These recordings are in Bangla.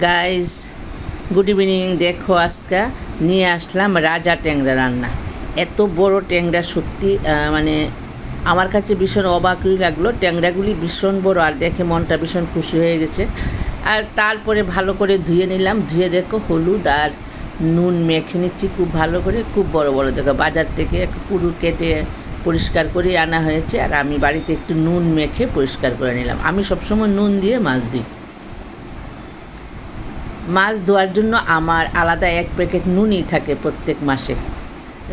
Guys good evening. দেখো আজকে নিয়ে আসলাম রাজা ট্যাংরা রান্না। এত বড় ট্যাংরা সত্যি মানে আমার কাছে ভীষণ অবাকই লাগলো। ট্যাংরাগুলি ভীষণ বড় আর দেখে মনটা ভীষণ খুশি হয়ে গেছে। আর তারপরে ভালো করে ধুয়ে নিলাম। ধুয়ে দেখো হলুদ আর নুন মেখে নিচ্ছি খুব ভালো করে। খুব বড় বড় দেখো বাজার থেকে পুরো কেটে পরিষ্কার করে আনা হয়েছে। আর আমি বাড়িতে একটু নুন মেখে পরিষ্কার করে নিলাম। আমি সবসময় নুন দিয়ে মাছ দিই। মাছ ধোয়ার জন্য আমার আলাদা এক প্যাকেট নুনই থাকে প্রত্যেক মাসে।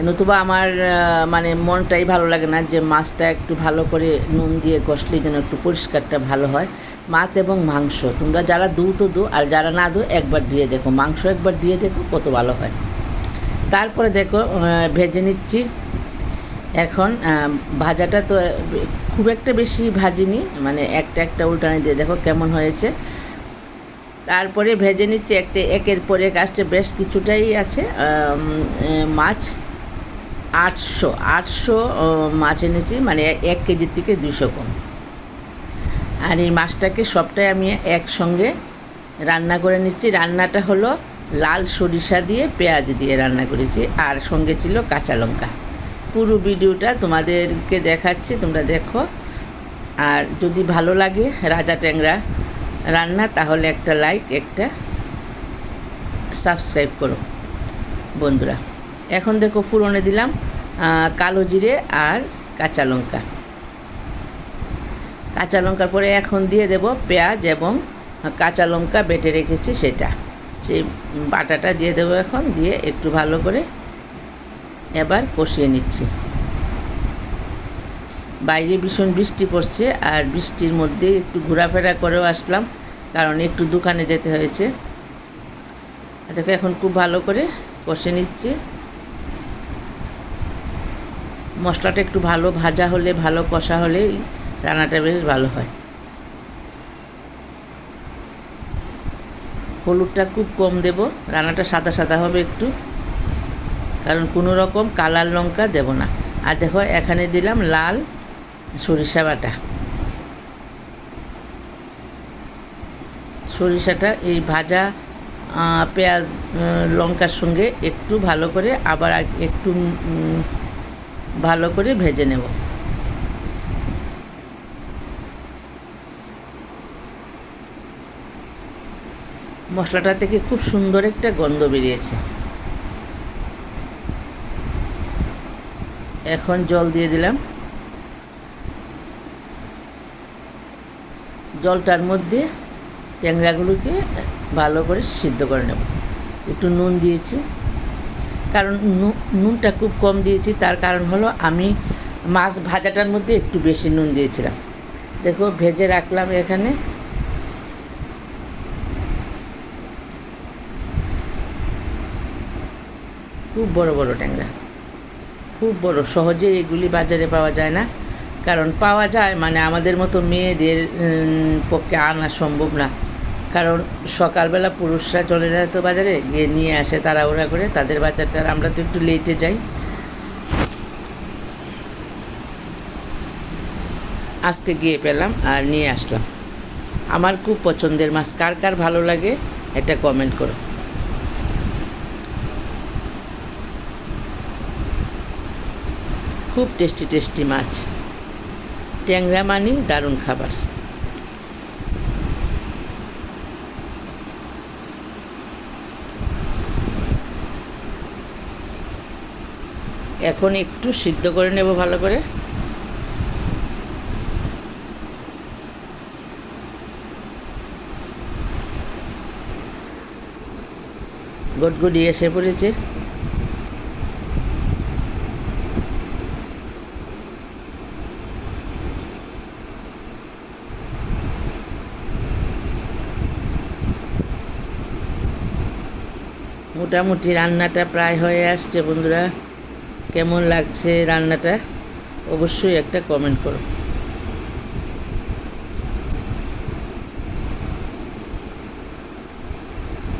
নতুবা আমার মানে মনটাই ভালো লাগে না যে মাছটা একটু ভালো করে নুন দিয়ে কষলে যেন একটু পরিষ্কারটা ভালো হয়। মাছ এবং মাংস তোমরা যারা দো তো দো, আর যারা না দো একবার দিয়ে দেখো, মাংস একবার দিয়ে দেখো কত ভালো হয়। তারপরে দেখো ভেজে নিচ্ছি। এখন ভাজাটা তো খুব একটা বেশি ভাজিনি, মানে একটা একটা উল্টানে দিয়ে দেখো কেমন হয়েছে। তারপরে ভেজে নিচ্ছি একের পর এক আসছে, বেশ কিছুটাই আছে। মাছ 800 মাছ এনেছি, মানে 1 কেজির থেকে 200 কম। আর এই মাছটাকে সবটাই আমি একসঙ্গে রান্না করে নিচ্ছি। রান্নাটা হলো লাল সরিষা দিয়ে পেঁয়াজ দিয়ে রান্না করেছি, আর সঙ্গে ছিল কাঁচা লঙ্কা। পুরো ভিডিওটা তোমাদেরকে দেখাচ্ছি, তোমরা দেখো। আর যদি ভালো লাগে রাজা ট্যাংরা রান্না তাহলে একটা লাইক, একটা সাবস্ক্রাইব করো বন্ধুরা। এখন দেখো ফোড়নে দিলাম কালো জিরে আর কাঁচা লঙ্কা। কাঁচা লঙ্কার পরে এখন দিয়ে দেব পেঁয়াজ এবং কাঁচা লঙ্কা বেটে রেখেছি সেটা, সেই বাটাটা দিয়ে দেবো। এখন দিয়ে একটু ভালো করে এবার কষিয়ে নিচ্ছি। বাইরে ভীষণ বৃষ্টি পড়ছে, আর বৃষ্টির মধ্যে একটু ঘোরাফেরা করেও আসলাম, কারণ একটু দোকানে যেতে হয়েছে। দেখো এখন খুব ভালো করে কষে নিচ্ছি। মশলাটা একটু ভালো ভাজা হলে, ভালো কষা হলে রান্নাটা বেশ ভালো হয়। হলুদটা খুব কম দেব, রান্নাটা সাদা সাদা হবে একটু, কারণ কোনো রকম কালার লঙ্কা দেব না। আর দেখো এখানে দিলাম লাল সরিষা বাটা। সরিষাটা এই ভাজা পেঁয়াজ লঙ্কার সঙ্গে একটু ভালো করে আবার একটু ভালো করে ভেজে নেব। মশলাটা থেকে খুব সুন্দর একটা গন্ধ বেরিয়েছে। এখন জল দিয়ে দিলাম। জলটার মধ্যে ট্যাংরাগুলোকে ভালো করে সিদ্ধ করে নেব। একটু নুন দিয়েছি, কারণ নুনটা খুব কম দিয়েছি। তার কারণ হলো আমি মাছ ভাজাটার মধ্যে একটু বেশি নুন দিয়েছিলাম। দেখো ভেজে রাখলাম এখানে। খুব বড় বড় ট্যাংরা, খুব বড়। সহজে এগুলি বাজারে পাওয়া যায় না, কারণ পাওয়া যায় মানে আমাদের মতো মেয়েদের পক্ষে আনা সম্ভব না। কারণ সকালবেলা পুরুষরা চলে যায় তো বাজারে, গিয়ে নিয়ে আসে তাড়াহুড়া করে, তাদের বাজারটা। আমরা তো একটু লেটে যাই। আজকে গিয়ে পেলাম আর নিয়ে আসলাম। আমার খুব পছন্দের মাছ। কার কার ভালো লাগে এটা কমেন্ট করো। খুব টেস্টি টেস্টি মাছ। ট্যাংরা মানি দারুণ খাবার। এখন একটু সিদ্ধ করে নেব ভালো করে। গটগটি এসে পড়েছে। মোটামুটি রান্নাটা প্রায় হয়ে আসছে বন্ধুরা। কেমন লাগছে রান্নাটা অবশ্যই একটা কমেন্ট করো।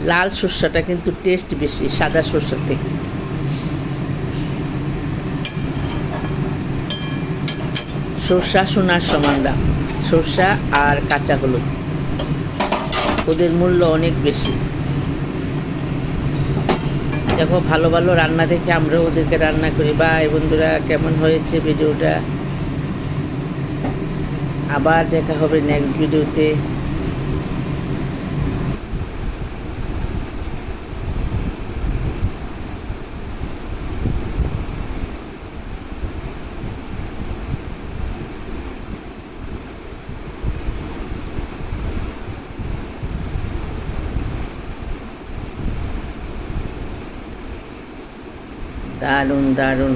লাল সর্ষাটা কিন্তু টেস্ট বেশি সাদা সর্ষার থেকে। সর্ষা সোনার সমান দাম। সর্ষা আর কাঁচা হলুদ। ওদের মূল্য অনেক বেশি। দেখো ভালো ভালো রান্না দেখে আমরাও ওদেরকে রান্না করি। বাই বন্ধুরা, কেমন হয়েছে ভিডিওটা? আবার দেখা হবে নেক্সট ভিডিওতে। দারুণ দারুণ।